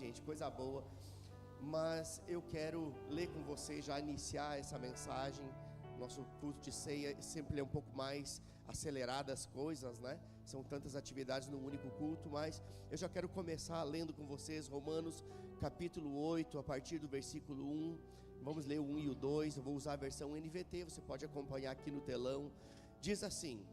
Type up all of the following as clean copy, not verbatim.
gente, coisa boa. Mas eu quero ler com vocês, já iniciar essa mensagem. Nosso culto de ceia sempre é um pouco mais acelerado as coisas, né? São tantas atividades no único culto, mas eu já quero começar lendo com vocês Romanos capítulo 8, a partir do versículo 1. Vamos ler o 1 e o 2, eu vou usar a versão NVT, você pode acompanhar aqui no telão. Diz assim: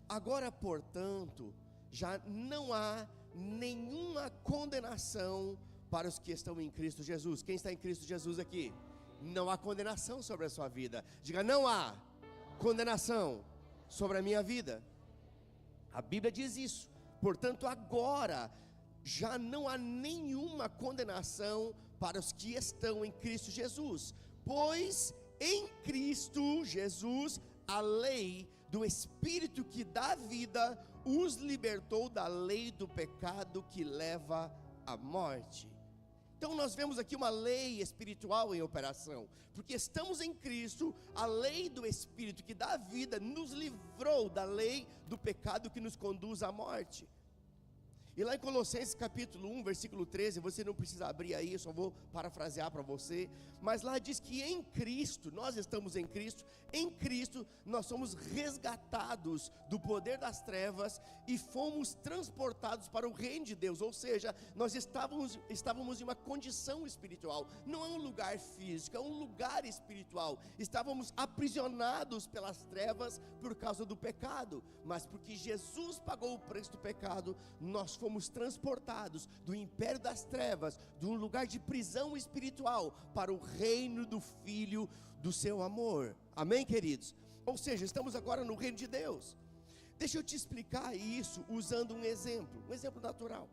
agora, portanto, já não há nenhuma condenação para os que estão em Cristo Jesus. Quem está em Cristo Jesus aqui? Não há condenação sobre a sua vida. Diga: não há condenação sobre a minha vida. A Bíblia diz isso. Portanto, agora já não há nenhuma condenação para os que estão em Cristo Jesus, pois em Cristo Jesus a lei do Espírito que dá vida os libertou da lei do pecado que leva à morte. Então nós vemos aqui uma lei espiritual em operação, porque estamos em Cristo. A lei do Espírito que dá vida nos livrou da lei do pecado que nos conduz à morte. E lá em Colossenses capítulo 1, versículo 13, você não precisa abrir aí, eu só vou parafrasear para você, mas lá diz que em Cristo, nós estamos em Cristo nós somos resgatados do poder das trevas e fomos transportados para o reino de Deus. Ou seja, nós estávamos em uma condição espiritual, não é um lugar físico, é um lugar espiritual. Estávamos aprisionados pelas trevas por causa do pecado, mas porque Jesus pagou o preço do pecado, nós fomos transportados do império das trevas, de um lugar de prisão espiritual, para o reino do Filho do seu amor. Amém, queridos? Ou seja, estamos agora no reino de Deus. Deixa eu te explicar isso usando um exemplo natural.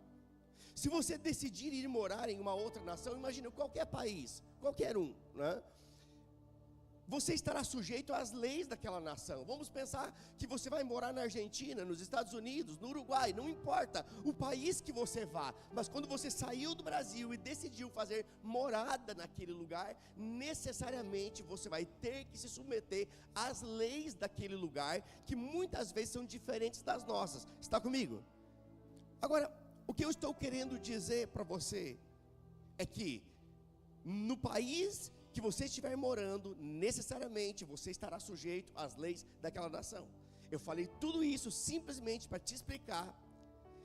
Se você decidir ir morar em uma outra nação, imagina qualquer país, qualquer um, né? Você estará sujeito às leis daquela nação. Vamos pensar que você vai morar na Argentina, nos Estados Unidos, no Uruguai, não importa o país que você vá, mas quando você saiu do Brasil e decidiu fazer morada naquele lugar, necessariamente você vai ter que se submeter às leis daquele lugar, que muitas vezes são diferentes das nossas. Está comigo? Agora, o que eu estou querendo dizer para você é que no país que você estiver morando, necessariamente você estará sujeito às leis daquela nação. Eu falei tudo isso simplesmente para te explicar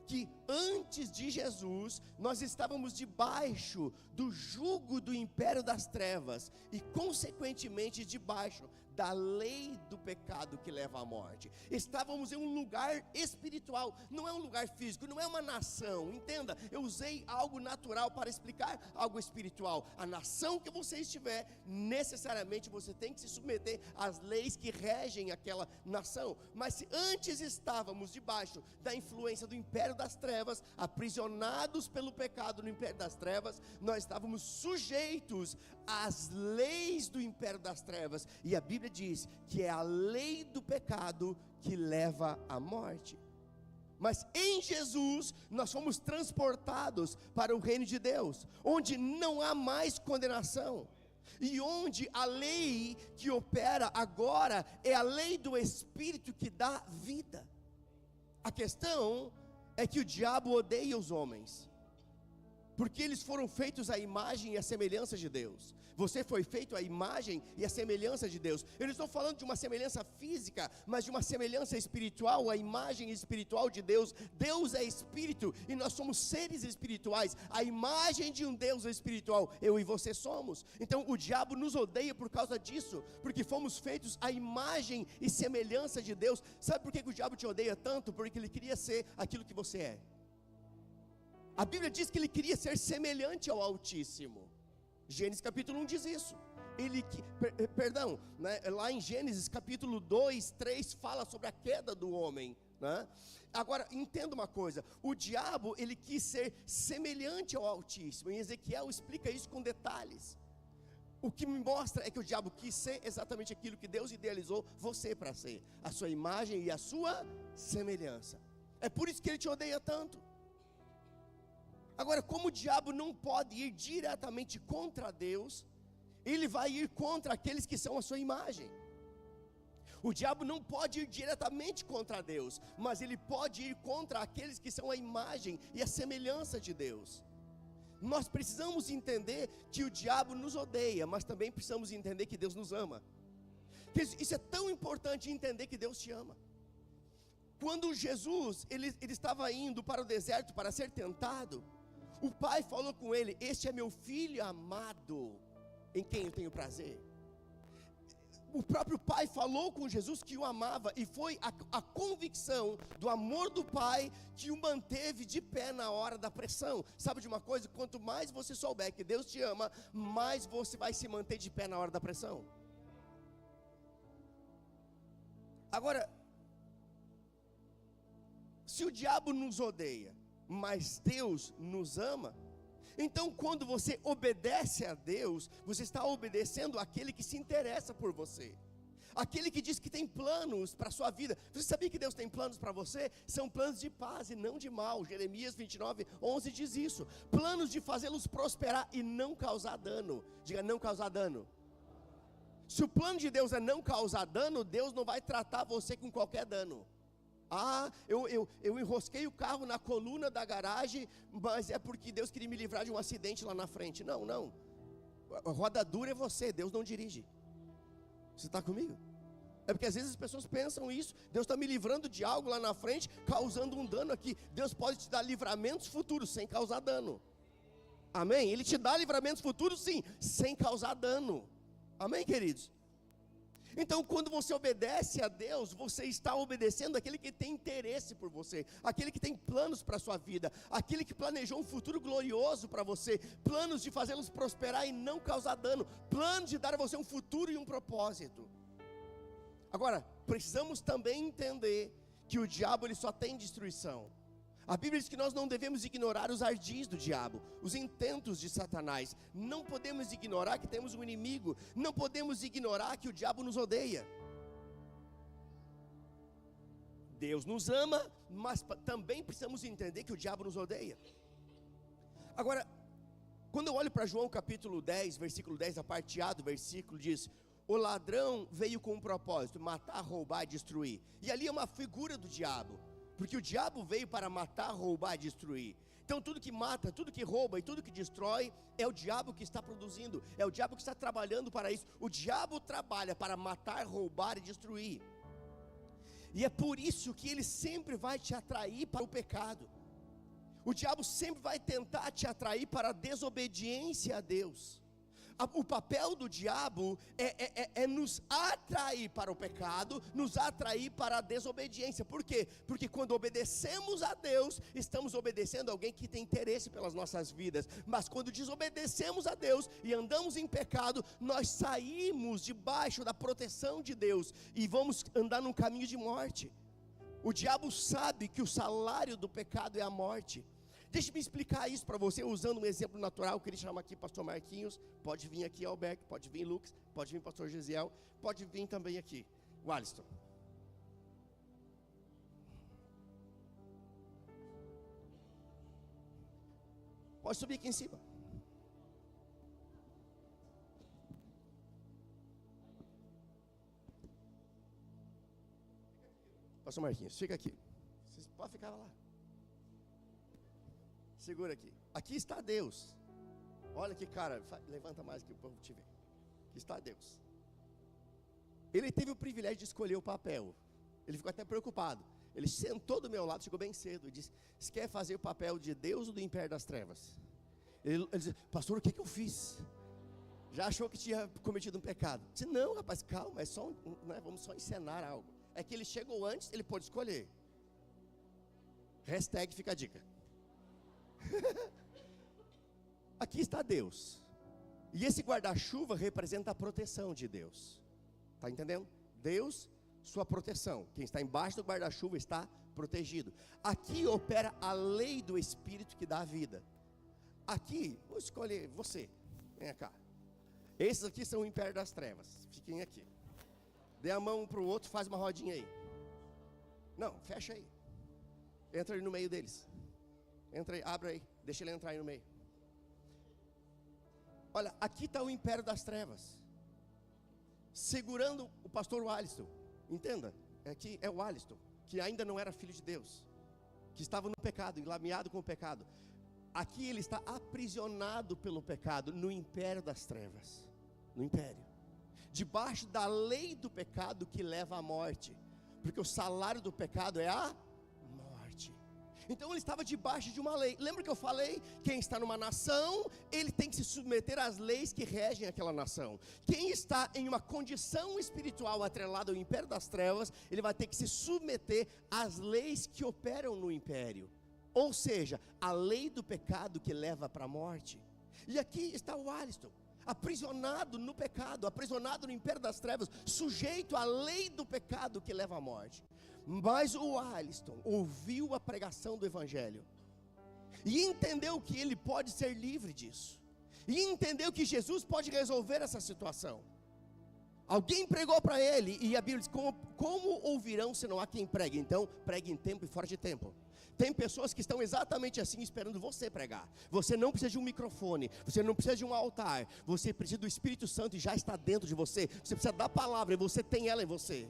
que antes de Jesus, nós estávamos debaixo do jugo do império das trevas e consequentemente debaixo da lei do pecado que leva à morte. Estávamos em um lugar espiritual, não é um lugar físico, não é uma nação. Entenda, eu usei algo natural para explicar algo espiritual. A nação que você estiver, necessariamente você tem que se submeter às leis que regem aquela nação. Mas se antes estávamos debaixo da influência do império das trevas, aprisionados pelo pecado no império das trevas, nós estávamos sujeitos às leis do império das trevas, e a Bíblia diz que é a lei do pecado que leva à morte. Mas em Jesus nós fomos transportados para o reino de Deus, onde não há mais condenação, e onde a lei que opera agora é a lei do Espírito que dá vida. A questão é que o diabo odeia os homens, porque eles foram feitos à imagem e à semelhança de Deus. Você foi feito à imagem e à semelhança de Deus. Eu não estou falando de uma semelhança física, mas de uma semelhança espiritual, a imagem espiritual de Deus. Deus é espírito e nós somos seres espirituais. A imagem de um Deus espiritual, eu e você somos. Então o diabo nos odeia por causa disso, porque fomos feitos à imagem e semelhança de Deus. Sabe por que o diabo te odeia tanto? Porque ele queria ser aquilo que você é. A Bíblia diz que ele queria ser semelhante ao Altíssimo. Gênesis capítulo 1 diz isso. Lá em Gênesis capítulo 2, 3 fala sobre a queda do homem, né? Agora, entenda uma coisa, o diabo, ele quis ser semelhante ao Altíssimo. Em Ezequiel explica isso com detalhes. O que me mostra é que o diabo quis ser exatamente aquilo que Deus idealizou você para ser, a sua imagem e a sua semelhança. É por isso que ele te odeia tanto. Agora, como o diabo não pode ir diretamente contra Deus, ele vai ir contra aqueles que são a sua imagem. O diabo não pode ir diretamente contra Deus, mas ele pode ir contra aqueles que são a imagem e a semelhança de Deus. Nós precisamos entender que o diabo nos odeia, mas também precisamos entender que Deus nos ama. Isso é tão importante, entender que Deus te ama. Quando Jesus, ele estava indo para o deserto para ser tentado, o pai falou com ele: este é meu filho amado, em quem eu tenho prazer. O próprio pai falou com Jesus que o amava, e foi a convicção do amor do pai que o manteve de pé na hora da pressão. Sabe de uma coisa? Quanto mais você souber que Deus te ama, mais você vai se manter de pé na hora da pressão. Agora, se o diabo nos odeia, mas Deus nos ama, então quando você obedece a Deus, você está obedecendo àquele que se interessa por você, aquele que diz que tem planos para a sua vida. Você sabia que Deus tem planos para você? São planos de paz e não de mal. Jeremias 29:11 diz isso: planos de fazê-los prosperar e não causar dano. Diga: não causar dano. Se o plano de Deus é não causar dano, Deus não vai tratar você com qualquer dano. Eu enrosquei o carro na coluna da garagem, mas é porque Deus queria me livrar de um acidente lá na frente. Não. A roda dura é você, Deus não dirige. Você está comigo? É porque às vezes as pessoas pensam isso: Deus está me livrando de algo lá na frente, causando um dano aqui. Deus pode te dar livramentos futuros sem causar dano. Amém? Ele te dá livramentos futuros, sim, sem causar dano. Amém, queridos? Então, quando você obedece a Deus, você está obedecendo aquele que tem interesse por você, aquele que tem planos para a sua vida, aquele que planejou um futuro glorioso para você, planos de fazê-los prosperar e não causar dano, planos de dar a você um futuro e um propósito. Agora, precisamos também entender que o diabo ele só tem destruição. A Bíblia diz que nós não devemos ignorar os ardis do diabo, os intentos de Satanás. Não podemos ignorar que temos um inimigo. Não podemos ignorar que o diabo nos odeia. Deus nos ama, mas também precisamos entender que o diabo nos odeia. Agora, quando eu olho para João capítulo 10, versículo 10, a parte A do versículo diz: o ladrão veio com um propósito: matar, roubar e destruir. E ali é uma figura do diabo. Porque o diabo veio para matar, roubar e destruir. Então tudo que mata, tudo que rouba e tudo que destrói é o diabo que está produzindo, é o diabo que está trabalhando para isso. O diabo trabalha para matar, roubar e destruir. E é por isso que ele sempre vai te atrair para o pecado. O diabo sempre vai tentar te atrair para a desobediência a Deus. O papel do diabo é nos atrair para o pecado, nos atrair para a desobediência. Por quê? Porque quando obedecemos a Deus, estamos obedecendo a alguém que tem interesse pelas nossas vidas. Mas quando desobedecemos a Deus e andamos em pecado, nós saímos debaixo da proteção de Deus e vamos andar num caminho de morte. O diabo sabe que o salário do pecado é a morte. Deixa-me explicar isso para você usando um exemplo natural. Eu queria chamar aqui pastor Marquinhos. Pode vir aqui Alberto, pode vir Lucas, pode vir pastor Gesiel, pode vir também aqui o Alisson. Pode subir aqui em cima. Pastor Marquinhos, fica aqui. Vocês podem ficar lá. Segura aqui. Aqui está Deus. Olha que cara, levanta mais que o povo te vê. Aqui está Deus. Ele teve o privilégio de escolher o papel. Ele ficou até preocupado. Ele sentou do meu lado, chegou bem cedo e disse: você quer fazer o papel de Deus ou do império das trevas? Ele disse: pastor, o que eu fiz? Já achou que tinha cometido um pecado? Eu disse: não, rapaz, calma, é só vamos só encenar algo. É que ele chegou antes, ele pôde escolher. Hashtag fica a dica. Aqui está Deus. E esse guarda-chuva representa a proteção de Deus. Está entendendo? Deus, sua proteção. Quem está embaixo do guarda-chuva está protegido. Aqui opera a lei do Espírito que dá a vida. Aqui, vou escolher você. Vem cá. Esses aqui são o império das trevas. Fiquem aqui. Dê a mão um para o outro, faz uma rodinha aí. Não, fecha aí. Entra aí no meio deles. Entra aí, abre aí, deixa ele entrar aí no meio. Olha, aqui está o império das trevas, segurando o pastor Alisson. Entenda, aqui é o Alisson, que ainda não era filho de Deus, que estava no pecado, enlameado com o pecado. aqui ele está aprisionado pelo pecado no império das trevas, no império, debaixo da lei do pecado que leva à morte, porque o salário do pecado é a morte. Então ele estava debaixo de uma lei. Lembra que eu falei? Quem está numa nação, ele tem que se submeter às leis que regem aquela nação. Quem está em uma condição espiritual atrelada ao império das trevas, ele vai ter que se submeter às leis que operam no império, ou seja, a lei do pecado que leva para a morte. E aqui está o Alisson, aprisionado no pecado, aprisionado no império das trevas, sujeito à lei do pecado que leva à morte. Mas o Alisson ouviu a pregação do Evangelho e entendeu que ele pode ser livre disso, e entendeu que Jesus pode resolver essa situação. Alguém pregou para ele, e a Bíblia diz: como ouvirão se não há quem pregue? Então pregue em tempo e fora de tempo. Tem pessoas que estão exatamente assim, esperando você pregar. Você não precisa de um microfone, você não precisa de um altar, você precisa do Espírito Santo, e já está dentro de você. Você precisa da palavra, e você tem ela em você.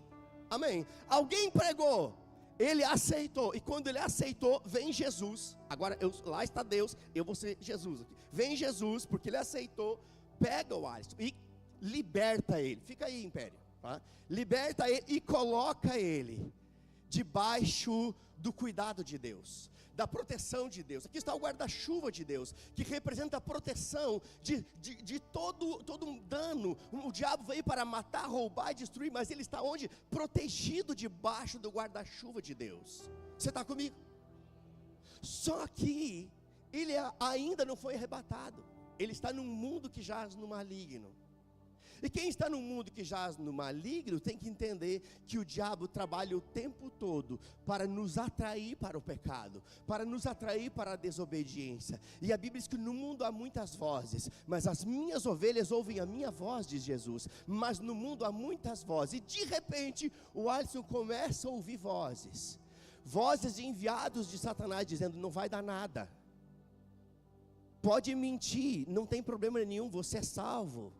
Amém? Alguém pregou, ele aceitou, e quando ele aceitou, vem Jesus. Agora, lá está Deus, eu vou ser Jesus aqui. Vem Jesus, porque ele aceitou, pega o Alisson e liberta ele. Fica aí, império, tá? Liberta ele e coloca ele debaixo do cuidado de Deus, da proteção de Deus. Aqui está o guarda-chuva de Deus, que representa a proteção de todo um dano. O diabo veio para matar, roubar e destruir, mas ele está onde? Protegido debaixo do guarda-chuva de Deus. Você está comigo? Só que ele ainda não foi arrebatado. Ele está num mundo que jaz no maligno. E quem está no mundo que jaz no maligno tem que entender que o diabo trabalha o tempo todo para nos atrair para o pecado, para nos atrair para a desobediência. E a Bíblia diz que no mundo há muitas vozes, mas as minhas ovelhas ouvem a minha voz, diz Jesus. Mas no mundo há muitas vozes. E de repente o Alisson começa a ouvir vozes de enviados de Satanás dizendo: não vai dar nada, pode mentir, não tem problema nenhum, você é salvo.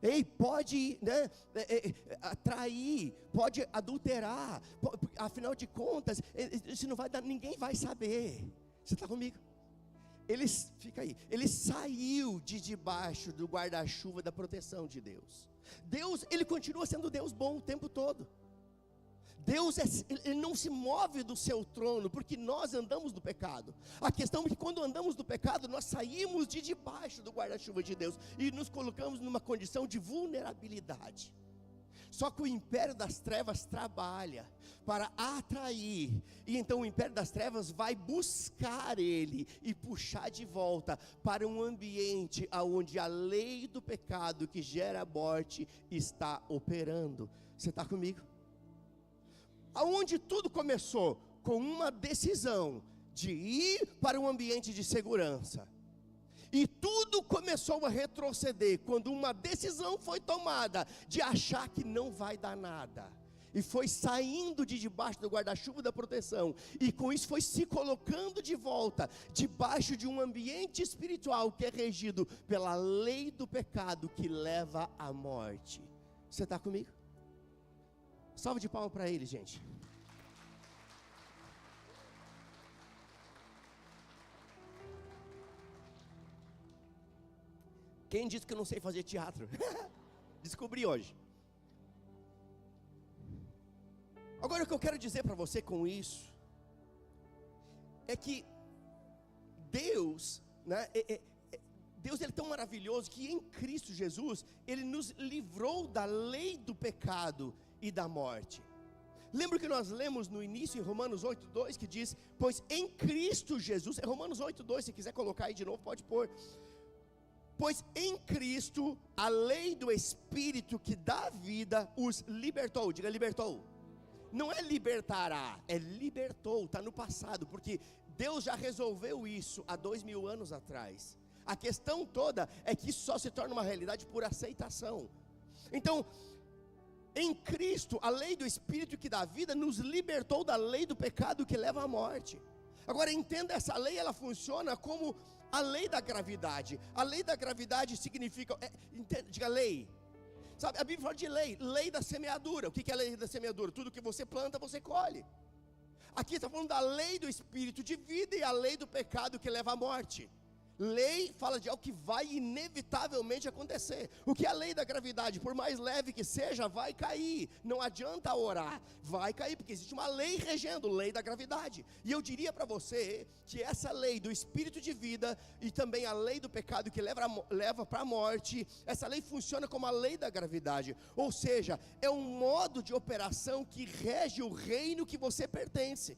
Ei, pode, né, atrair, pode adulterar, afinal de contas, isso não vai dar, ninguém vai saber. Você está comigo? Fica aí, ele saiu de debaixo do guarda-chuva da proteção de Deus. Deus, ele continua sendo Deus bom o tempo todo. Deus, ele não se move do seu trono, porque nós andamos no pecado. A questão é que quando andamos no pecado, nós saímos de debaixo do guarda-chuva de Deus e nos colocamos numa condição de vulnerabilidade. Só que o império das trevas trabalha para atrair, e então o império das trevas vai buscar ele e puxar de volta para um ambiente onde a lei do pecado que gera a morte está operando. Você está comigo? Aonde tudo começou? Com uma decisão de ir para um ambiente de segurança. E tudo começou a retroceder quando uma decisão foi tomada de achar que não vai dar nada. E foi saindo de debaixo do guarda-chuva da proteção. E com isso foi se colocando de volta debaixo de um ambiente espiritual que é regido pela lei do pecado que leva à morte. Você está comigo? Salve de palmas para ele, gente. Quem disse que eu não sei fazer teatro? Descobri hoje. Agora o que eu quero dizer para você com isso é que Deus, né, Deus, ele é tão maravilhoso que em Cristo Jesus ele nos livrou da lei do pecado e da morte. Lembra que nós lemos no início em Romanos 8:2 que diz: pois em Cristo Jesus, é Romanos 8:2, se quiser colocar aí de novo pode pôr. Pois em Cristo a lei do Espírito que dá vida os libertou. Diga libertou. Não é libertará, é libertou, está no passado, porque Deus já resolveu isso há 2000 anos atrás. A questão toda é que isso só se torna uma realidade por aceitação. Então, em Cristo, a lei do Espírito que dá vida nos libertou da lei do pecado que leva à morte. Agora entenda, essa lei ela funciona como a lei da gravidade. A lei da gravidade significa, diga lei. Sabe, a Bíblia fala de lei da semeadura. O que é a lei da semeadura? Tudo que você planta, você colhe. Aqui está falando da lei do espírito de vida e a lei do pecado que leva à morte. Lei fala de algo que vai inevitavelmente acontecer. O que é a lei da gravidade? Por mais leve que seja, vai cair. Não adianta orar, vai cair, porque existe uma lei regendo, lei da gravidade. E eu diria para você que essa lei do espírito de vida e também a lei do pecado que leva para a morte, essa lei funciona como a lei da gravidade. Ou seja, é um modo de operação que rege o reino que você pertence.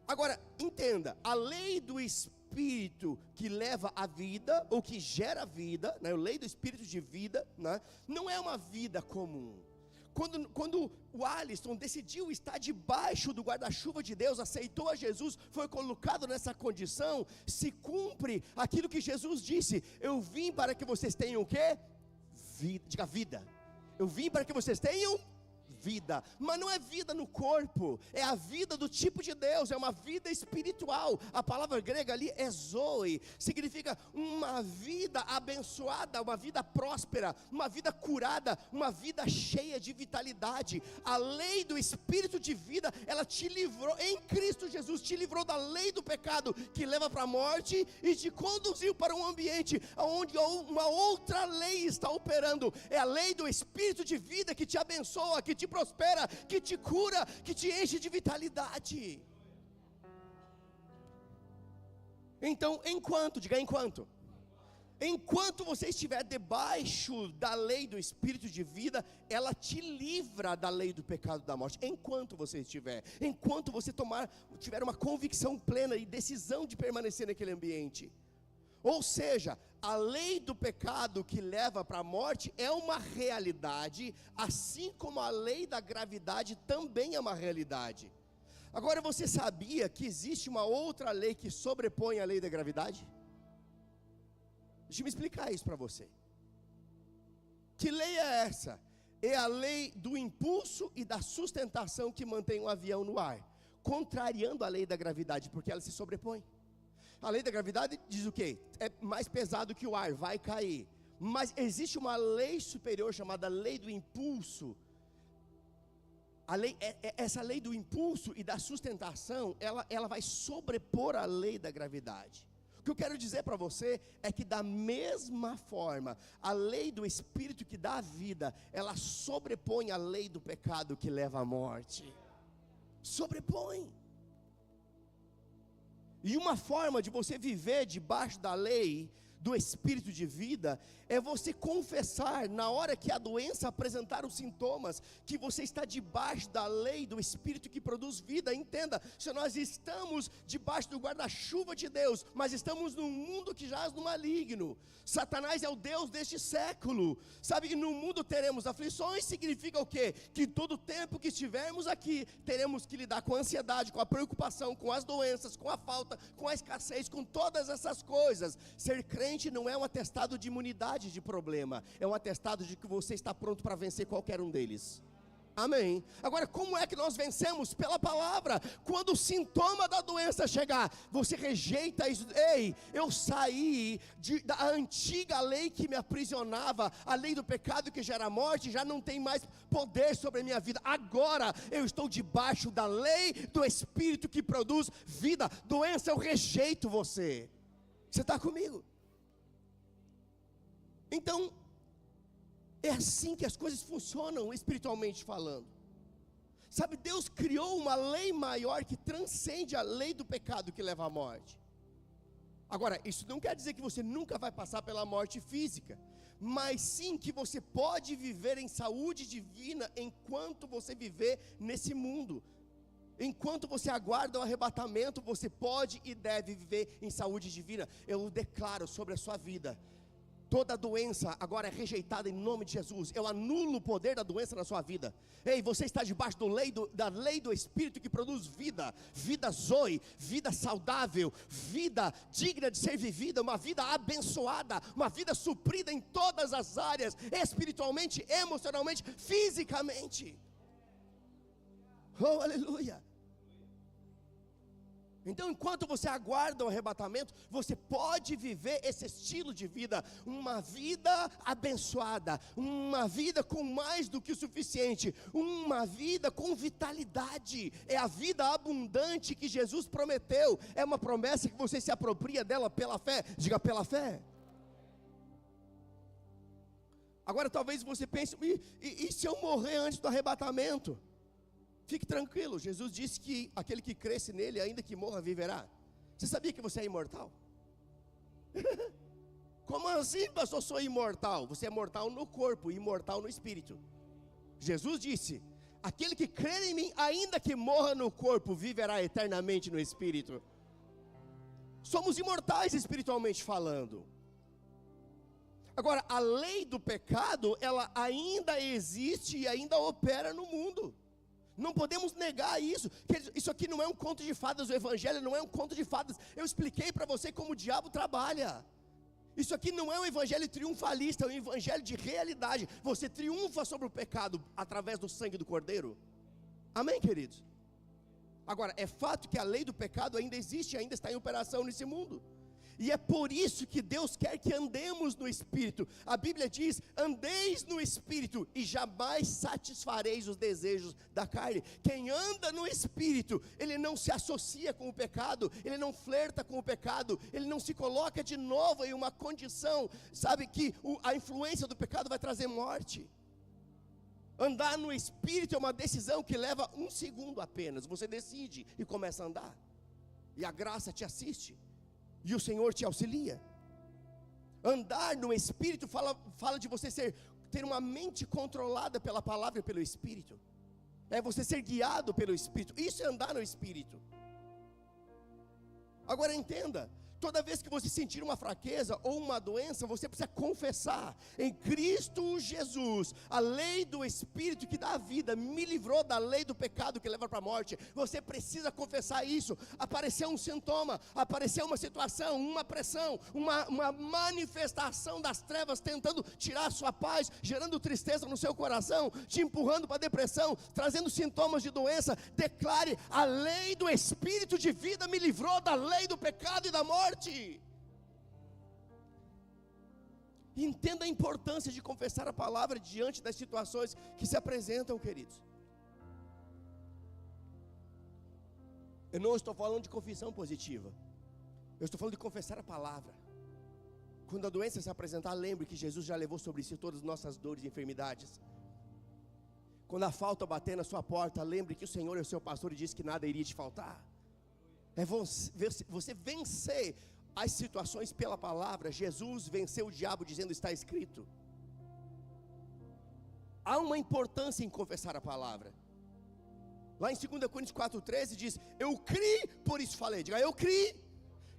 Agora, entenda, a lei do espírito que leva a vida, ou que gera vida, né, a lei do espírito de vida, né, não é uma vida comum. Quando o Alisson decidiu estar debaixo do guarda-chuva de Deus, aceitou a Jesus, foi colocado nessa condição, se cumpre aquilo que Jesus disse: eu vim para que vocês tenham o quê? Vida, diga vida. Eu vim para que vocês tenham vida, mas não é vida no corpo, é a vida do tipo de Deus, é uma vida espiritual. A palavra grega ali é zoe, significa uma vida abençoada, uma vida próspera, uma vida curada, uma vida cheia de vitalidade. A lei do espírito de vida, ela te livrou, em Cristo Jesus, te livrou da lei do pecado que leva para a morte e te conduziu para um ambiente onde uma outra lei está operando. É a lei do espírito de vida que te abençoa, que te prospera, que te cura, que te enche de vitalidade. Então, enquanto você estiver debaixo da lei do espírito de vida, ela te livra da lei do pecado e da morte. Enquanto você tiver uma convicção plena e decisão de permanecer naquele ambiente. Ou seja, a lei do pecado que leva para a morte é uma realidade, assim como a lei da gravidade também é uma realidade. Agora, você sabia que existe uma outra lei que sobrepõe a lei da gravidade? Deixa eu me explicar isso para você. Que lei é essa? É a lei do impulso e da sustentação que mantém um avião no ar, contrariando a lei da gravidade, porque ela se sobrepõe. A lei da gravidade diz o quê? É mais pesado que o ar, vai cair. Mas existe uma lei superior chamada lei do impulso. Essa lei do impulso e da sustentação, ela vai sobrepor a lei da gravidade. O que eu quero dizer para você é que da mesma forma, a lei do espírito que dá a vida, ela sobrepõe a lei do pecado que leva à morte. Sobrepõe. E uma forma de você viver debaixo da lei do espírito de vida é você confessar, na hora que a doença apresentar os sintomas, que você está debaixo da lei do espírito que produz vida. Entenda, se nós estamos debaixo do guarda-chuva de Deus, mas estamos num mundo que jaz no maligno. Satanás é o Deus deste século, sabe que no mundo teremos aflições. Significa o quê? Que todo tempo que estivermos aqui, teremos que lidar com a ansiedade, com a preocupação, com as doenças, com a falta, com a escassez, com todas essas coisas. Ser crente não é um atestado de imunidade de problema, é um atestado de que você está pronto para vencer qualquer um deles. Amém. Agora, como é que nós vencemos? Pela palavra. Quando o sintoma da doença chegar, você rejeita isso. Ei, eu saí da antiga lei que me aprisionava, a lei do pecado que gera morte, já não tem mais poder sobre a minha vida. Agora eu estou debaixo da lei do espírito que produz vida. Doença, eu rejeito você. Você está comigo? Então, é assim que as coisas funcionam espiritualmente falando. Sabe, Deus criou uma lei maior que transcende a lei do pecado que leva à morte. Agora, isso não quer dizer que você nunca vai passar pela morte física, mas sim que você pode viver em saúde divina enquanto você viver nesse mundo. Enquanto você aguarda o arrebatamento, você pode e deve viver em saúde divina. Eu declaro sobre a sua vida: toda doença agora é rejeitada em nome de Jesus. Eu anulo o poder da doença na sua vida. Ei, você está debaixo da lei do Espírito que produz vida. Vida zoe, vida saudável, vida digna de ser vivida, uma vida abençoada, uma vida suprida em todas as áreas, espiritualmente, emocionalmente, fisicamente. Oh, aleluia. Então, enquanto você aguarda o arrebatamento, você pode viver esse estilo de vida, uma vida abençoada, uma vida com mais do que o suficiente, uma vida com vitalidade. É a vida abundante que Jesus prometeu, é uma promessa que você se apropria dela pela fé. Diga: pela fé. Agora talvez você pense: e se eu morrer antes do arrebatamento? Fique tranquilo, Jesus disse que aquele que cresce nele, ainda que morra, viverá. Você sabia que você é imortal? Como assim, pastor, sou imortal? Você é mortal no corpo e imortal no espírito. Jesus disse: aquele que crê em mim, ainda que morra no corpo, viverá eternamente no espírito. Somos imortais espiritualmente falando. Agora, a lei do pecado, ela ainda existe e ainda opera no mundo. Não podemos negar isso. Isso aqui não é um conto de fadas, o evangelho não é um conto de fadas. Eu expliquei para você como o diabo trabalha. Isso aqui não é um evangelho triunfalista, é um evangelho de realidade. Você triunfa sobre o pecado através do sangue do Cordeiro. Amém, queridos? Agora, é fato que a lei do pecado ainda existe, ainda está em operação nesse mundo. E é por isso que Deus quer que andemos no Espírito. A Bíblia diz: andeis no Espírito e jamais satisfareis os desejos da carne. Quem anda no Espírito, ele não se associa com o pecado, ele não flerta com o pecado, ele não se coloca de novo em uma condição, sabe, que a influência do pecado vai trazer morte. Andar no Espírito é uma decisão que leva 1 segundo apenas. Você decide e começa a andar, e a graça te assiste, e o Senhor te auxilia. Andar no Espírito fala de você ter uma mente controlada pela palavra e pelo Espírito. É você ser guiado pelo Espírito. Isso é andar no Espírito. Agora entenda: toda vez que você sentir uma fraqueza ou uma doença, você precisa confessar: em Cristo Jesus, a lei do Espírito que dá a vida me livrou da lei do pecado que leva para a morte. Você precisa confessar isso. Apareceu um sintoma, apareceu uma situação, uma pressão, uma manifestação das trevas tentando tirar a sua paz, gerando tristeza no seu coração, te empurrando para a depressão, trazendo sintomas de doença. Declare: a lei do Espírito de vida me livrou da lei do pecado e da morte. Entenda a importância de confessar a palavra diante das situações que se apresentam, queridos. Eu não estou falando de confissão positiva, eu estou falando de confessar a palavra. Quando a doença se apresentar, lembre que Jesus já levou sobre si todas as nossas dores e enfermidades. Quando a falta bater na sua porta, lembre que o Senhor é o seu pastor e disse que nada iria te faltar. É você vencer as situações pela palavra. Jesus venceu o diabo dizendo: está escrito. Há uma importância em confessar a palavra. Lá em 2 Coríntios 4,13 diz: eu criei, por isso falei. Diga: eu criei,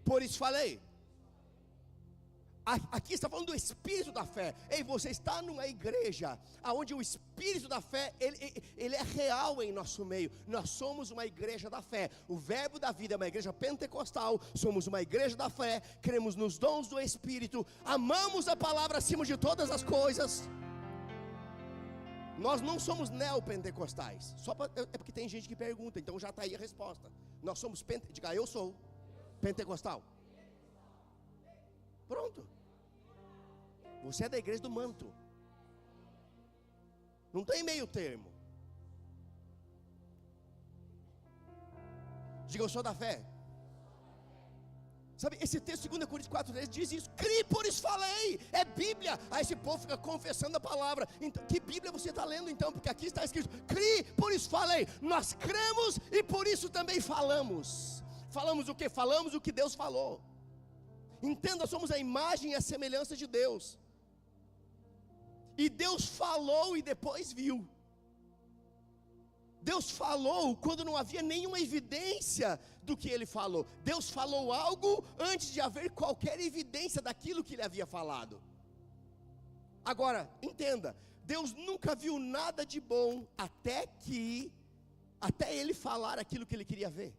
por isso falei. Aqui está falando do Espírito da fé. Ei, você está numa igreja onde o Espírito da fé, ele é real em nosso meio. Nós somos uma igreja da fé. O Verbo da Vida é uma igreja pentecostal. Somos uma igreja da fé. Cremos nos dons do Espírito. Amamos a palavra acima de todas as coisas. Nós não somos neopentecostais. É porque tem gente que pergunta, então já está aí a resposta. Nós somos diga: eu sou pentecostal. Pronto. Você é da igreja do manto. Não tem meio termo. Diga: eu sou da fé. Sabe, esse texto 2 Coríntios 4,10 diz isso: criei, por isso falei. É Bíblia. Aí esse povo fica confessando a palavra. Então, que Bíblia você está lendo então? Porque aqui está escrito: criei, por isso falei. Nós cremos e por isso também falamos. Falamos o que? Falamos o que Deus falou. Entenda, somos a imagem e a semelhança de Deus. E Deus falou e depois viu. Deus falou quando não havia nenhuma evidência do que Ele falou. Deus falou algo antes de haver qualquer evidência daquilo que Ele havia falado. Agora, entenda, Deus nunca viu nada de bom até Ele falar aquilo que Ele queria ver.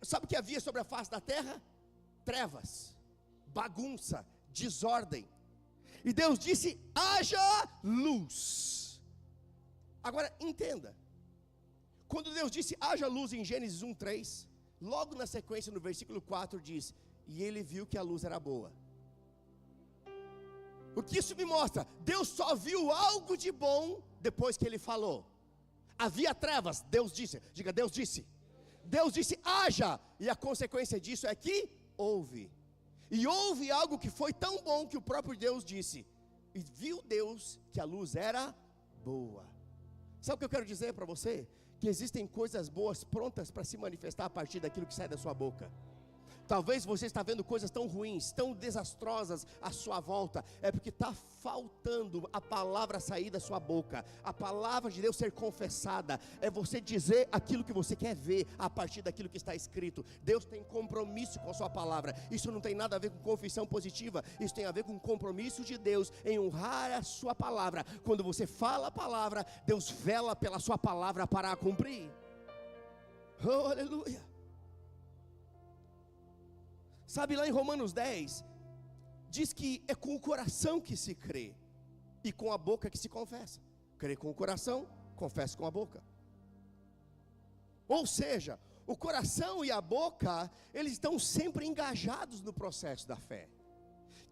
Sabe o que havia sobre a face da terra? Trevas, bagunça, desordem. E Deus disse: haja luz. Agora entenda, quando Deus disse haja luz em Gênesis 1:3, logo na sequência, no versículo 4 diz: e ele viu que a luz era boa. O que isso me mostra? Deus só viu algo de bom depois que ele falou. Havia trevas, Deus disse, diga, Deus disse. Deus disse, haja, e a consequência disso é que houve. E houve algo que foi tão bom que o próprio Deus disse. E viu Deus que a luz era boa. Sabe o que eu quero dizer para você? Que existem coisas boas prontas para se manifestar a partir daquilo que sai da sua boca. Talvez você está vendo coisas tão ruins, tão desastrosas à sua volta. É porque está faltando a palavra sair da sua boca. A palavra de Deus ser confessada. É você dizer aquilo que você quer ver a partir daquilo que está escrito. Deus tem compromisso com a sua palavra. Isso não tem nada a ver com confissão positiva. Isso tem a ver com o compromisso de Deus em honrar a sua palavra. Quando você fala a palavra, Deus vela pela sua palavra para a cumprir. Oh, aleluia. Sabe, lá em Romanos 10, diz que é com o coração que se crê, e com a boca que se confessa. Crê com o coração, confessa com a boca. Ou seja, o coração e a boca, eles estão sempre engajados no processo da fé.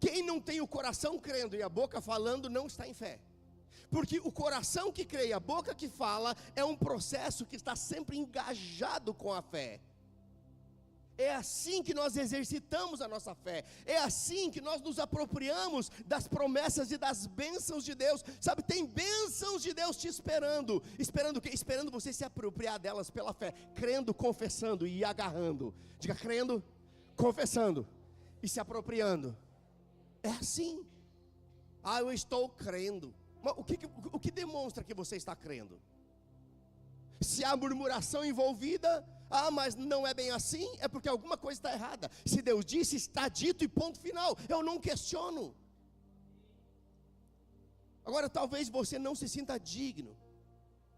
Quem não tem o coração crendo e a boca falando, não está em fé. Porque o coração que crê e a boca que fala, é um processo que está sempre engajado com a fé. É assim que nós exercitamos a nossa fé. É assim que nós nos apropriamos das promessas e das bênçãos de Deus. Sabe, tem bênçãos de Deus te esperando. Esperando o quê? Esperando você se apropriar delas pela fé. Crendo, confessando e agarrando. Diga, crendo, confessando e se apropriando. É assim. Ah, eu estou crendo. Mas o que demonstra que você está crendo? Se há murmuração envolvida, ah, mas não é bem assim, é porque alguma coisa está errada. Se Deus disse, está dito e ponto final. Eu não questiono. Agora, talvez você não se sinta digno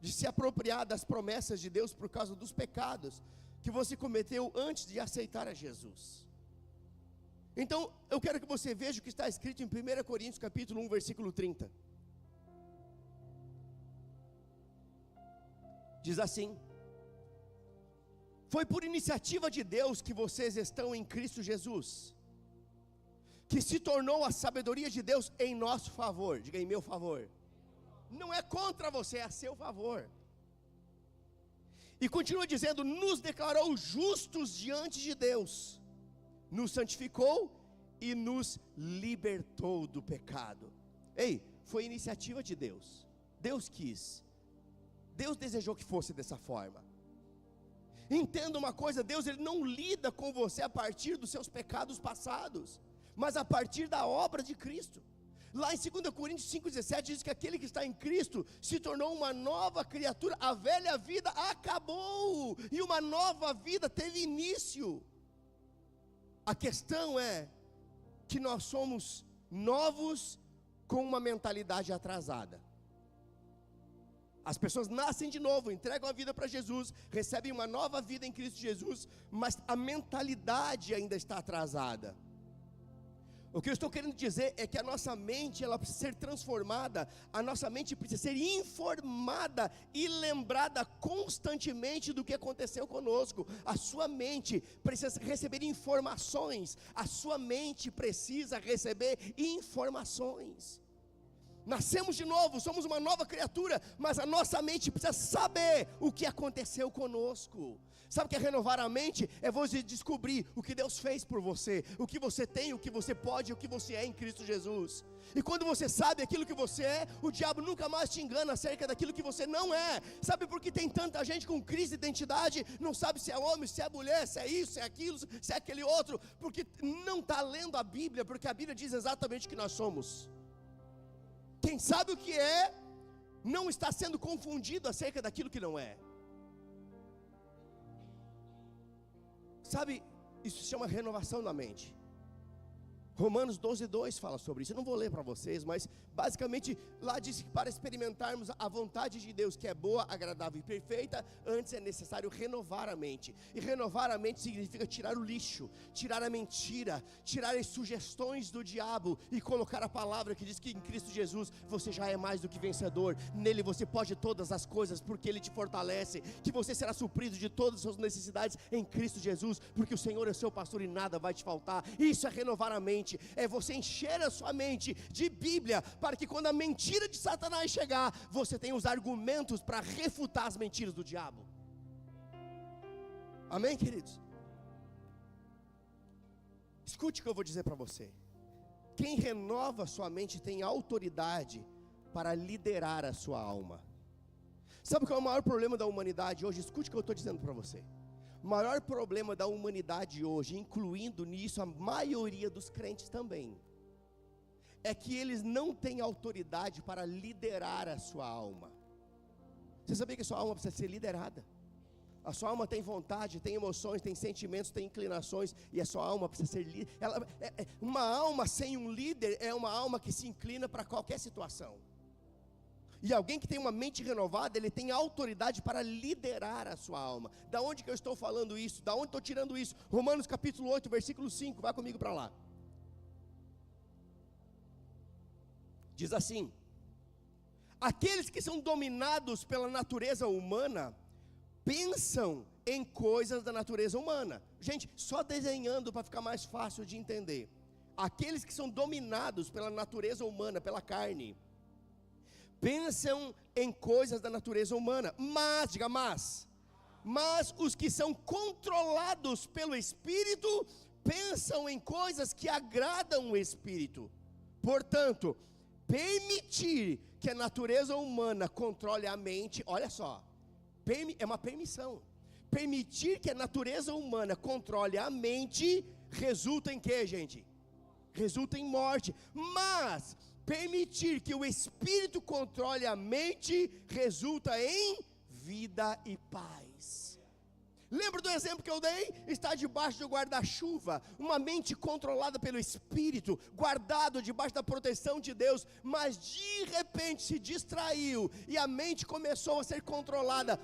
de se apropriar das promessas de Deus por causa dos pecados que você cometeu antes de aceitar a Jesus. Então, eu quero que você veja o que está escrito em 1 Coríntios capítulo 1, versículo 30. Diz assim: foi por iniciativa de Deus que vocês estão em Cristo Jesus, que se tornou a sabedoria de Deus em nosso favor. Diga, em meu favor. Não é contra você, é a seu favor. E continua dizendo, nos declarou justos diante de Deus, nos santificou e nos libertou do pecado. Ei, foi iniciativa de Deus. Deus quis. Deus desejou que fosse dessa forma. Entenda uma coisa, Deus ele não lida com você a partir dos seus pecados passados, mas a partir da obra de Cristo. Lá em 2 Coríntios 5,17 diz que aquele que está em Cristo se tornou uma nova criatura. A velha vida acabou e uma nova vida teve início. A questão é que nós somos novos com uma mentalidade atrasada. As pessoas nascem de novo, entregam a vida para Jesus, recebem uma nova vida em Cristo Jesus, mas a mentalidade ainda está atrasada. O que eu estou querendo dizer é que a nossa mente, ela precisa ser transformada, a nossa mente precisa ser informada e lembrada constantemente do que aconteceu conosco. A sua mente precisa receber informações, a sua mente precisa receber informações. Nascemos de novo, somos uma nova criatura, mas a nossa mente precisa saber o que aconteceu conosco. Sabe o que é renovar a mente? É você descobrir o que Deus fez por você, o que você tem, o que você pode, o que você é em Cristo Jesus. E quando você sabe aquilo que você é, o diabo nunca mais te engana acerca daquilo que você não é. Sabe por que tem tanta gente com crise de identidade? Não sabe se é homem, se é mulher, se é isso, se é aquilo, se é aquele outro. Porque não está lendo a Bíblia, porque a Bíblia diz exatamente o que nós somos. Quem sabe o que é, não está sendo confundido acerca daquilo que não é. Sabe, isso se chama renovação da mente. Romanos 12:2 fala sobre isso. Eu não vou ler para vocês, mas basicamente, lá diz que para experimentarmos a vontade de Deus, que é boa, agradável e perfeita, antes é necessário renovar a mente. E renovar a mente significa tirar o lixo, tirar a mentira, tirar as sugestões do diabo e colocar a palavra que diz que em Cristo Jesus você já é mais do que vencedor. Nele você pode todas as coisas porque Ele te fortalece, que você será suprido de todas as suas necessidades em Cristo Jesus, porque o Senhor é seu pastor e nada vai te faltar. Isso é renovar a mente, é você encher a sua mente de Bíblia, para que quando a mentira de Satanás chegar, você tenha os argumentos para refutar as mentiras do diabo. Amém, queridos? Escute o que eu vou dizer para você. Quem renova a sua mente tem autoridade para liderar a sua alma. Sabe qual é o maior problema da humanidade hoje? Escute o que eu estou dizendo para você. O maior problema da humanidade hoje, incluindo nisso a maioria dos crentes também, é que eles não têm autoridade para liderar a sua alma. Você sabia que a sua alma precisa ser liderada? A sua alma tem vontade, tem emoções, tem sentimentos, tem inclinações, e a sua alma precisa ser liderada. Uma alma sem um líder é uma alma que se inclina para qualquer situação. E alguém que tem uma mente renovada, ele tem autoridade para liderar a sua alma. Da onde que eu estou falando isso? Da onde estou tirando isso? Romanos capítulo 8, versículo 5, vai comigo para lá. Diz assim: aqueles que são dominados pela natureza humana, pensam em coisas da natureza humana. Gente, só desenhando para ficar mais fácil de entender. Aqueles que são dominados pela natureza humana, pela carne, pensam em coisas da natureza humana, mas, diga mas os que são controlados pelo Espírito, pensam em coisas que agradam o Espírito. Portanto, permitir que a natureza humana controle a mente, olha só, é uma permissão. Permitir que a natureza humana controle a mente, resulta em quê, gente? Resulta em morte. Mas permitir que o Espírito controle a mente, resulta em vida e paz. Lembra do exemplo que eu dei? Está debaixo do guarda-chuva, uma mente controlada pelo Espírito, guardado debaixo da proteção de Deus, mas de repente se distraiu, e a mente começou a ser controlada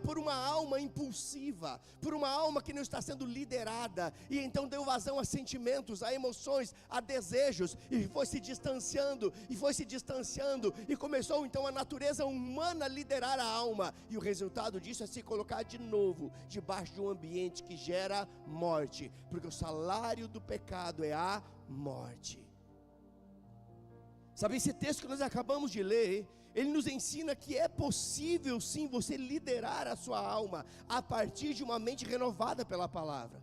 por uma alma impulsiva, por uma alma que não está sendo liderada, e então deu vazão a sentimentos, a emoções, a desejos, e foi se distanciando, e começou então a natureza humana a liderar a alma, e o resultado disso é se colocar de novo debaixo de um ambiente que gera morte, porque o salário do pecado é a morte. Sabe, esse texto que nós acabamos de ler, ele nos ensina que é possível sim você liderar a sua alma a partir de uma mente renovada pela palavra.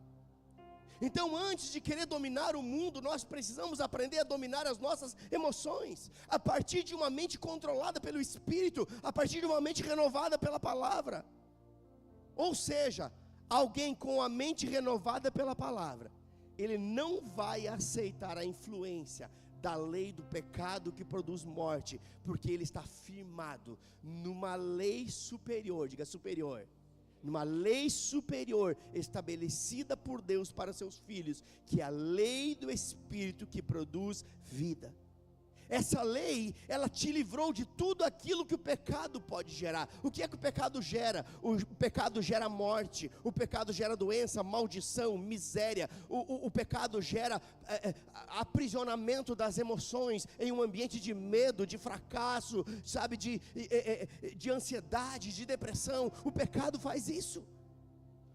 Então, antes de querer dominar o mundo, nós precisamos aprender a dominar as nossas emoções, a partir de uma mente controlada pelo Espírito, a partir de uma mente renovada pela palavra. Ou seja, alguém com a mente renovada pela palavra, ele não vai aceitar a influência da lei do pecado que produz morte, porque ele está firmado numa lei superior, diga superior, numa lei superior estabelecida por Deus para seus filhos, que é a lei do Espírito que produz vida. Essa lei, ela te livrou de tudo aquilo que o pecado pode gerar. O que é que o pecado gera? O pecado gera morte, o pecado gera doença, maldição, miséria. O pecado gera aprisionamento das emoções em um ambiente de medo, de fracasso, sabe, de ansiedade, de depressão. O pecado faz isso.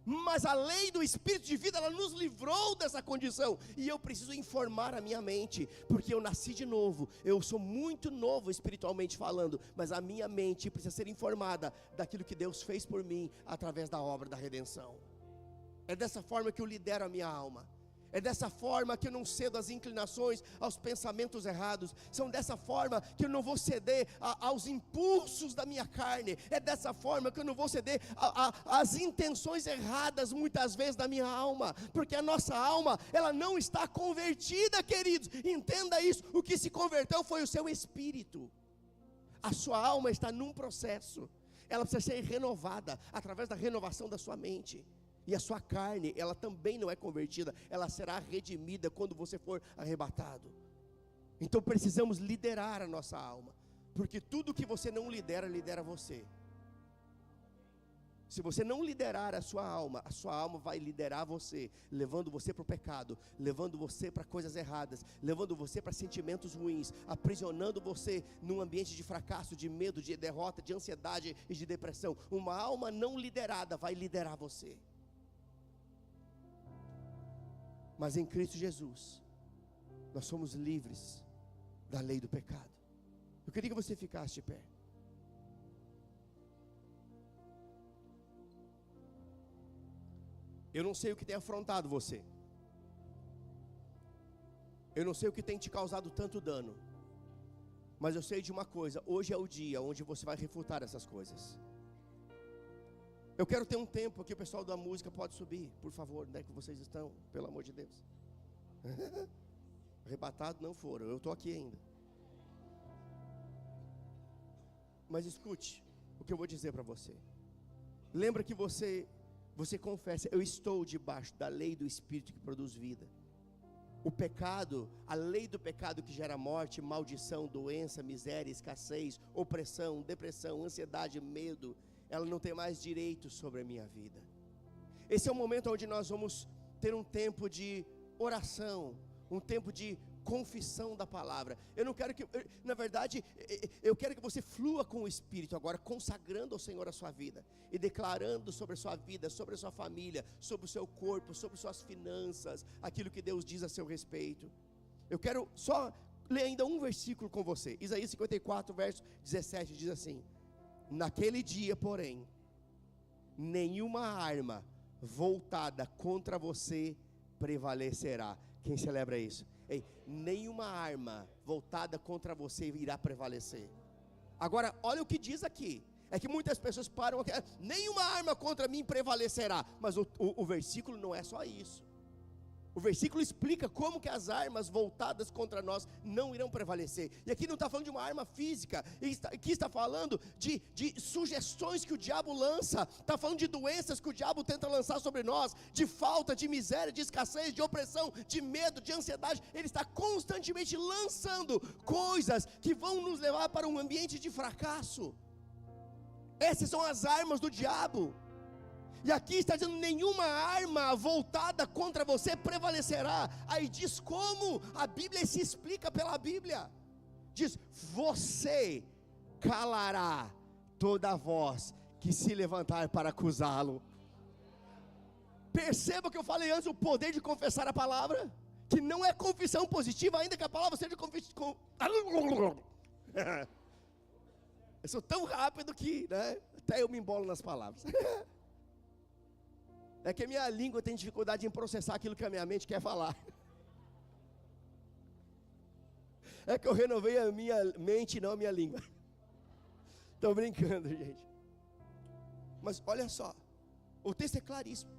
Mas a lei do Espírito de vida, ela nos livrou dessa condição. E eu preciso informar a minha mente, porque eu nasci de novo, eu sou muito novo espiritualmente falando, mas a minha mente precisa ser informada daquilo que Deus fez por mim, através da obra da redenção. É dessa forma que eu lidero a minha alma. É dessa forma que eu não cedo às inclinações, aos pensamentos errados. São dessa forma que eu não vou ceder aos impulsos da minha carne. É dessa forma que eu não vou ceder às intenções erradas, muitas vezes, da minha alma. Porque a nossa alma, ela não está convertida, queridos. Entenda isso, o que se converteu foi o seu espírito. A sua alma está num processo. Ela precisa ser renovada, através da renovação da sua mente. E a sua carne, ela também não é convertida, ela será redimida quando você for arrebatado. Então precisamos liderar a nossa alma, porque tudo que você não lidera, lidera você. Se você não liderar a sua alma vai liderar você, levando você para o pecado, levando você para coisas erradas, levando você para sentimentos ruins, aprisionando você num ambiente de fracasso, de medo, de derrota, de ansiedade e de depressão. Uma alma não liderada vai liderar você. Mas em Cristo Jesus, nós somos livres da lei do pecado. Eu queria que você ficasse de pé. Eu não sei o que tem afrontado você. Eu não sei o que tem te causado tanto dano. Mas eu sei de uma coisa: hoje é o dia onde você vai refutar essas coisas. Eu quero ter um tempo aqui, o pessoal da música pode subir, por favor, onde é que vocês estão? Pelo amor de Deus. Arrebatados não foram, eu estou aqui ainda. Mas escute o que eu vou dizer para você. Lembra que você confessa: eu estou debaixo da lei do Espírito que produz vida. O pecado, a lei do pecado que gera morte, maldição, doença, miséria, escassez, opressão, depressão, ansiedade, medo, ela não tem mais direito sobre a minha vida. Esse é o momento onde nós vamos ter um tempo de oração, um tempo de confissão da palavra. Eu não quero que, na verdade, eu quero que você flua com o Espírito agora, consagrando ao Senhor a sua vida e declarando sobre a sua vida, sobre a sua família, sobre o seu corpo, sobre suas finanças, aquilo que Deus diz a seu respeito. Eu quero só ler ainda um versículo com você. Isaías 54, verso 17 diz assim: naquele dia, porém, nenhuma arma voltada contra você prevalecerá. Quem celebra isso? Ei, nenhuma arma voltada contra você irá prevalecer. Agora, olha o que diz aqui. É que muitas pessoas param aqui: nenhuma arma contra mim prevalecerá. Mas o versículo não é só isso. O versículo explica como que as armas voltadas contra nós não irão prevalecer. E aqui não está falando de uma arma física, aqui está falando de sugestões que o diabo lança, está falando de doenças que o diabo tenta lançar sobre nós, de falta, de miséria, de escassez, de opressão, de medo, de ansiedade. Ele está constantemente lançando coisas que vão nos levar para um ambiente de fracasso. Essas são as armas do diabo. E aqui está dizendo: nenhuma arma voltada contra você prevalecerá. Aí diz como a Bíblia se explica pela Bíblia. Diz: você calará toda voz que se levantar para acusá-lo. Perceba que eu falei antes, o poder de confessar a palavra, que não é confissão positiva, ainda que a palavra seja confissão. Eu sou tão rápido que, né, até eu me embolo nas palavras. É que a minha língua tem dificuldade em processar aquilo que a minha mente quer falar. É que eu renovei a minha mente e não a minha língua. Estou brincando, gente. Mas olha só, o texto é claríssimo: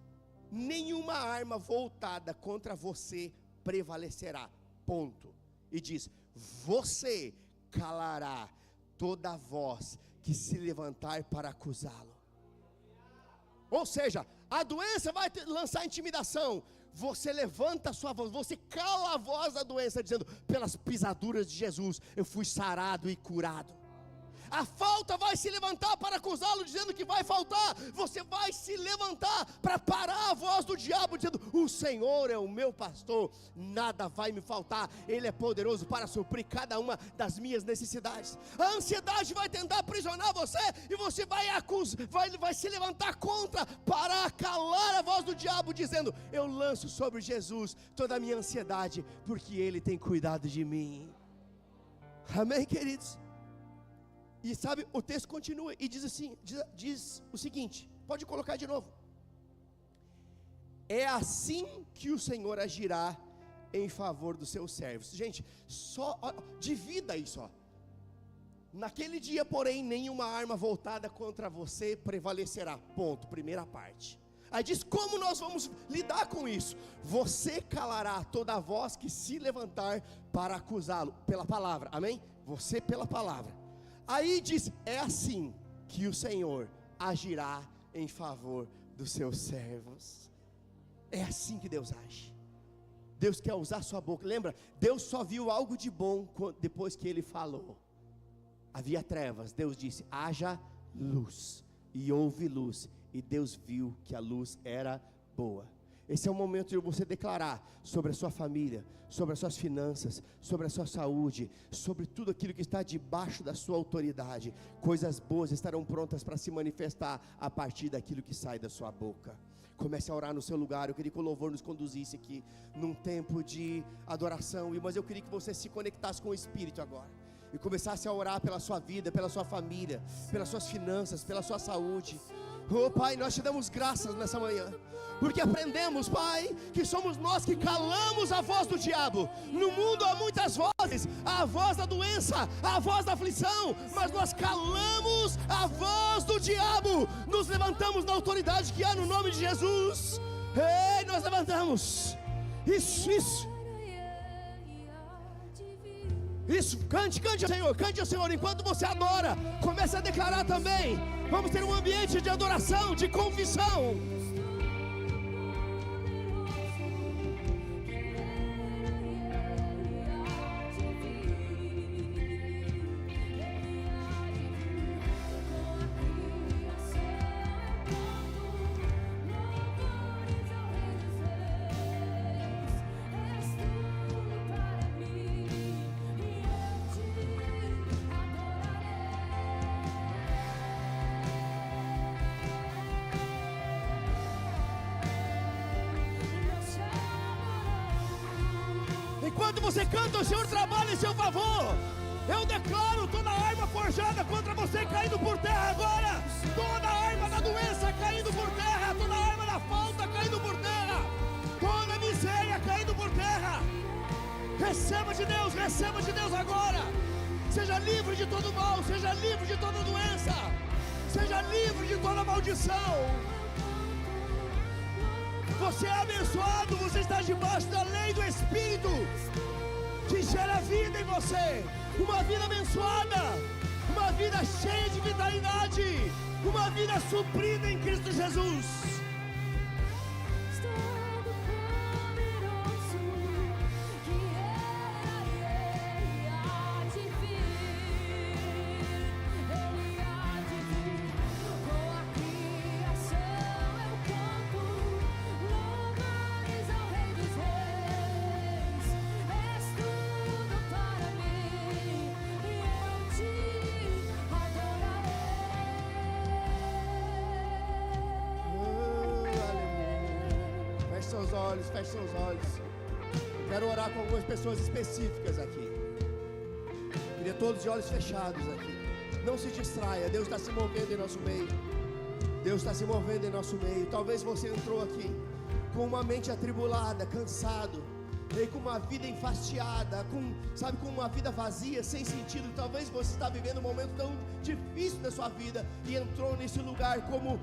nenhuma arma voltada contra você prevalecerá, ponto. E diz: você calará toda voz que se levantar para acusá-lo. Ou seja, a doença vai lançar intimidação, você levanta a sua voz, você cala a voz da doença, dizendo: pelas pisaduras de Jesus eu fui sarado e curado. A falta vai se levantar para acusá-lo, dizendo que vai faltar. Você vai se levantar para parar a voz do diabo, dizendo: o Senhor é o meu pastor, nada vai me faltar. Ele é poderoso para suprir cada uma das minhas necessidades. A ansiedade vai tentar aprisionar você, e você vai se levantar contra, para calar a voz do diabo, dizendo: eu lanço sobre Jesus toda a minha ansiedade, porque Ele tem cuidado de mim. Amém, queridos? E sabe, o texto continua e diz assim, diz o seguinte, pode colocar de novo: é assim que o Senhor agirá em favor dos seus servos. Gente, só divida isso, ó. Naquele dia, porém, nenhuma arma voltada contra você prevalecerá. Ponto, primeira parte. Aí diz como nós vamos lidar com isso: você calará toda voz que se levantar para acusá-lo, pela palavra, amém? Você pela palavra. Aí diz: é assim que o Senhor agirá em favor dos seus servos. É assim que Deus age. Deus quer usar a sua boca. Lembra, Deus só viu algo de bom depois que Ele falou. Havia trevas, Deus disse, haja luz, e houve luz, e Deus viu que a luz era boa. Esse é o momento de você declarar sobre a sua família, sobre as suas finanças, sobre a sua saúde, sobre tudo aquilo que está debaixo da sua autoridade. Coisas boas estarão prontas para se manifestar a partir daquilo que sai da sua boca. Comece a orar no seu lugar. Eu queria que o louvor nos conduzisse aqui num tempo de adoração, mas eu queria que você se conectasse com o Espírito agora e começasse a orar pela sua vida, pela sua família, pelas suas finanças, pela sua saúde. Oh Pai, nós te damos graças nessa manhã, porque aprendemos, Pai, que somos nós que calamos a voz do diabo. No mundo há muitas vozes, a voz da doença, a voz da aflição, mas nós calamos a voz do diabo. Nos levantamos na autoridade que há no nome de Jesus. Ei, nós levantamos. Isso, cante ao Senhor, enquanto você adora, comece a declarar também. Vamos ter um ambiente de adoração, de confissão. Enquanto você canta, o Senhor trabalha em seu favor. Eu declaro toda arma forjada contra você caindo por terra agora. Toda arma da doença caindo por terra. Toda arma da falta caindo por terra. Toda miséria caindo por terra. Receba de Deus agora. Seja livre de todo mal. Seja livre de toda doença. Seja livre de toda maldição. Você é abençoado, você está debaixo da lei do Espírito, que gera vida em você, uma vida abençoada, uma vida cheia de vitalidade, uma vida suprida em Cristo Jesus. Feche seus olhos. Eu quero orar com algumas pessoas específicas aqui. Queria todos de olhos fechados aqui. Não se distraia, Deus está se movendo em nosso meio. Deus está se movendo em nosso meio. Talvez você entrou aqui com uma mente atribulada, cansado, e com uma vida enfastiada, com uma vida vazia, sem sentido. Talvez você está vivendo um momento tão difícil da sua vida e entrou nesse lugar como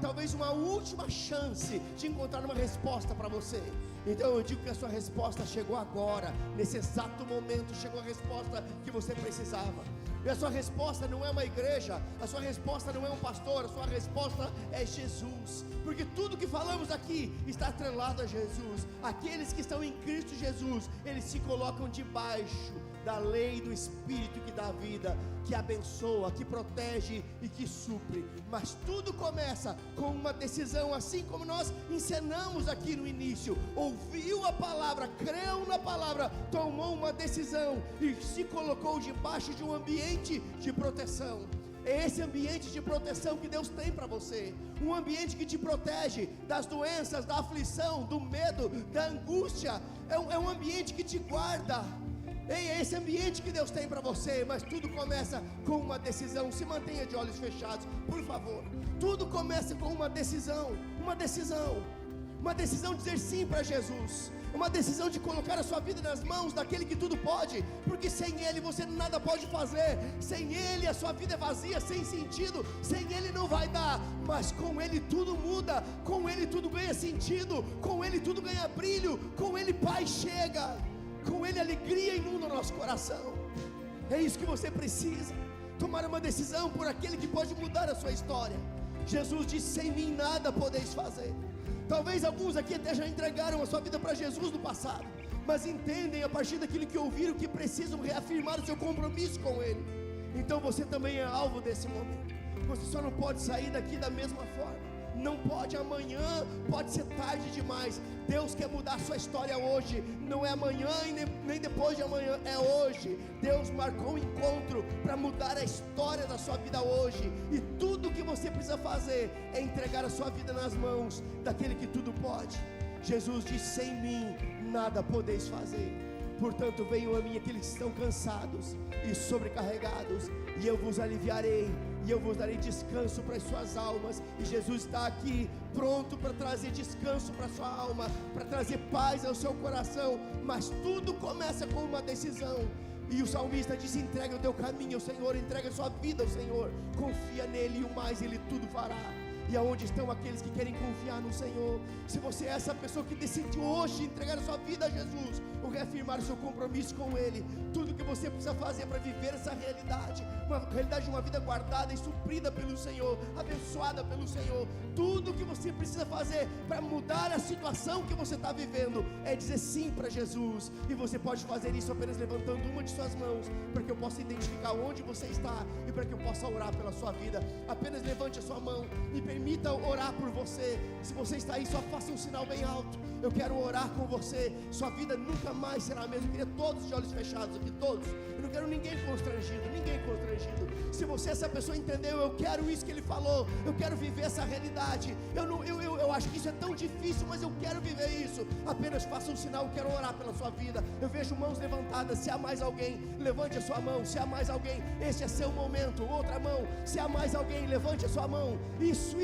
talvez uma última chance de encontrar uma resposta para você. Então eu digo que a sua resposta chegou agora, nesse exato momento chegou a resposta que você precisava. E a sua resposta não é uma igreja, a sua resposta não é um pastor, a sua resposta é Jesus. Porque tudo que falamos aqui está atrelado a Jesus. Aqueles que estão em Cristo Jesus, eles se colocam debaixo da lei do Espírito que dá vida, que abençoa, que protege e que supre. Mas tudo começa com uma decisão, assim como nós ensinamos aqui no início. Ouviu a palavra, creu na palavra, tomou uma decisão e se colocou debaixo de um ambiente de proteção. É esse ambiente de proteção que Deus tem para você. Um ambiente que te protege das doenças, da aflição, do medo, da angústia. É um ambiente que te guarda. É esse ambiente que Deus tem para você. Mas tudo começa com uma decisão. Se mantenha de olhos fechados, por favor. Tudo começa com uma decisão. Uma decisão de dizer sim para Jesus. Uma decisão de colocar a sua vida nas mãos daquele que tudo pode. Porque sem Ele você nada pode fazer. Sem Ele a sua vida é vazia, sem sentido. Sem Ele não vai dar. Mas com Ele tudo muda. Com Ele tudo ganha sentido. Com Ele tudo ganha brilho. Com Ele paz chega. Com Ele alegria inunda o nosso coração. É isso que você precisa. Tomar uma decisão por aquele que pode mudar a sua história. Jesus disse: sem mim nada podeis fazer. Talvez alguns aqui até já entregaram a sua vida para Jesus no passado. mas entendem a partir daquilo que ouviram que precisam reafirmar o seu compromisso com Ele. Então você também é alvo desse momento. Você só não pode sair daqui da mesma forma. Não pode amanhã, pode ser tarde demais. Deus quer mudar a sua história hoje. Não é amanhã e nem depois de amanhã, é hoje. Deus marcou um encontro para mudar a história da sua vida hoje. E tudo que você precisa fazer é entregar a sua vida nas mãos daquele que tudo pode. Jesus disse: sem mim nada podeis fazer. Portanto venham a mim aqueles que estão cansados e sobrecarregados, e eu vos aliviarei, e eu vos darei descanso para as suas almas. E Jesus está aqui pronto para trazer descanso para a sua alma, para trazer paz ao seu coração. Mas tudo começa com uma decisão. E o salmista disse: entrega o teu caminho ao Senhor, entrega a sua vida ao Senhor, confia nele, e o mais Ele tudo fará. E aonde estão aqueles que querem confiar no Senhor? Se você é essa pessoa que decidiu hoje entregar a sua vida a Jesus, ou reafirmar o seu compromisso com Ele, tudo que você precisa fazer para viver essa realidade, uma realidade de uma vida guardada e suprida pelo Senhor, abençoada pelo Senhor, tudo que você precisa fazer para mudar a situação que você está vivendo, é dizer sim para Jesus. E você pode fazer isso apenas levantando uma de suas mãos, para que eu possa identificar onde você está, e para que eu possa orar pela sua vida. Apenas levante a sua mão e permita orar por você. Se você está aí, só faça um sinal bem alto. Eu quero orar com você. Sua vida nunca mais será a mesma. Eu queria todos de olhos fechados aqui, todos. Eu não quero ninguém constrangido, ninguém constrangido. Se você, essa pessoa, entendeu, eu quero isso que ele falou, eu quero viver essa realidade. Eu acho que isso é tão difícil, mas eu quero viver isso. Apenas faça um sinal, eu quero orar pela sua vida. Eu vejo mãos levantadas. Se há mais alguém, levante a sua mão. Se há mais alguém, esse é seu momento. Outra mão. Se há mais alguém, levante a sua mão. Isso.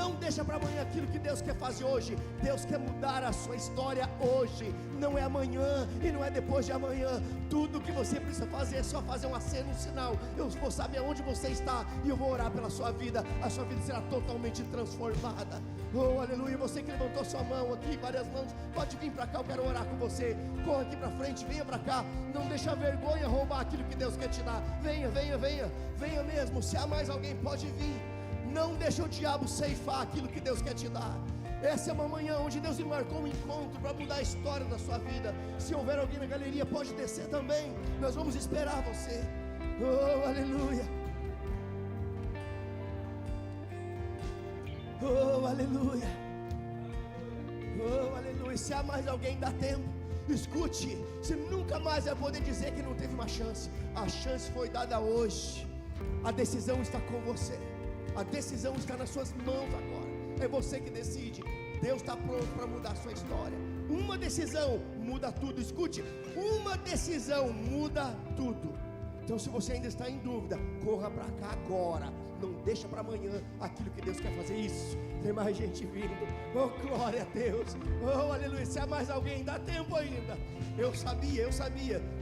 Não deixa para amanhã aquilo que Deus quer fazer hoje. Deus quer mudar a sua história hoje. Não é amanhã e não é depois de amanhã. Tudo que você precisa fazer é só fazer um aceno, um sinal. Eu vou saber onde você está e eu vou orar pela sua vida. A sua vida será totalmente transformada. Oh, aleluia. Você que levantou sua mão aqui, várias mãos, pode vir para cá, eu quero orar com você. Corra aqui para frente, venha para cá. Não deixa a vergonha roubar aquilo que Deus quer te dar. Venha mesmo. Se há mais alguém, pode vir. Não deixa o diabo ceifar aquilo que Deus quer te dar. Essa é uma manhã onde Deus lhe marcou um encontro para mudar a história da sua vida. Se houver alguém na galeria, pode descer também. Nós vamos esperar você. Oh, aleluia. Oh, aleluia. Oh, aleluia. Se há mais alguém, dá tempo. Escute, você nunca mais vai poder dizer que não teve uma chance. A chance foi dada hoje. A decisão está com você. A decisão está nas suas mãos agora. É você que decide. Deus está pronto para mudar a sua história. Uma decisão muda tudo. Escute, uma decisão muda tudo. Então, se você ainda está em dúvida, corra para cá agora. Não deixa para amanhã aquilo que Deus quer fazer. Isso, tem mais gente vindo. Oh, glória a Deus. Oh, aleluia. Se há mais alguém, dá tempo ainda. Eu sabia.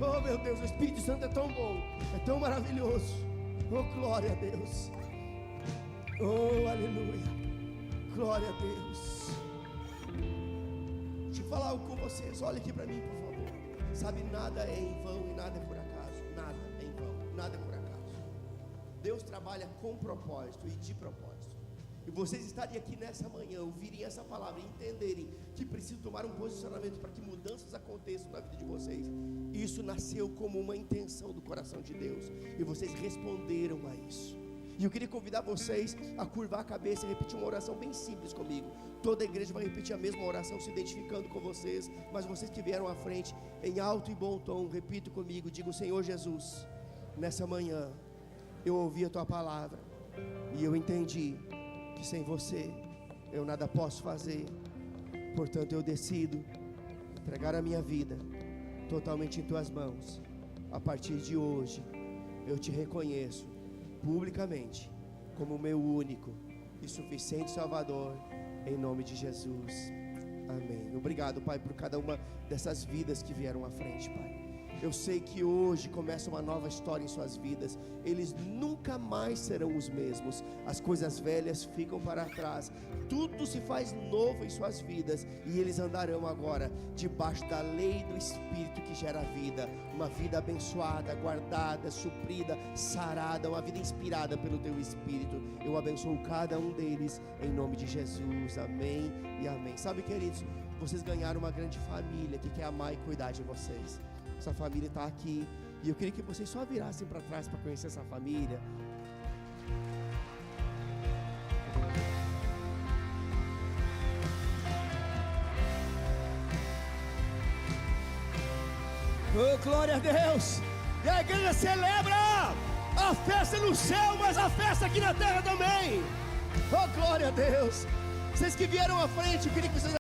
Oh, meu Deus, o Espírito Santo é tão bom, é tão maravilhoso. Oh, glória a Deus. Oh, aleluia. Glória a Deus. Deixa eu falar algo com vocês. Olha aqui para mim, por favor. Sabe, nada é em vão e nada é por acaso. Nada é em vão, nada é por acaso. Deus trabalha com propósito e de propósito. E vocês estarem aqui nessa manhã, ouvirem essa palavra e entenderem que precisam tomar um posicionamento para que mudanças aconteçam na vida de vocês. Isso nasceu como uma intenção do coração de Deus. E vocês responderam a isso. E eu queria convidar vocês a curvar a cabeça e repetir uma oração bem simples comigo. Toda a igreja vai repetir a mesma oração, se identificando com vocês. Mas vocês que vieram à frente, em alto e bom tom, repito comigo. Digo: Senhor Jesus, nessa manhã eu ouvi a Tua palavra e eu entendi que sem Você eu nada posso fazer. Portanto eu decido entregar a minha vida totalmente em Tuas mãos. A partir de hoje eu Te reconheço publicamente como meu único e suficiente Salvador, em nome de Jesus, amém. Obrigado, Pai, por cada uma dessas vidas que vieram à frente, Pai. Eu sei que hoje começa uma nova história em suas vidas. Eles nunca mais serão os mesmos. As coisas velhas ficam para trás. Tudo se faz novo em suas vidas. E eles andarão agora debaixo da lei do Espírito que gera vida. Uma vida abençoada, guardada, suprida, sarada. Uma vida inspirada pelo teu Espírito. Eu abençoo cada um deles em nome de Jesus. Amém e amém. Sabe, queridos, vocês ganharam uma grande família que quer amar e cuidar de vocês. Essa família está aqui. E eu queria que vocês só virassem para trás para conhecer essa família. Oh, glória a Deus. E a igreja celebra a festa no céu, mas a festa aqui na terra também. Oh, glória a Deus. Vocês que vieram à frente, eu queria que vocês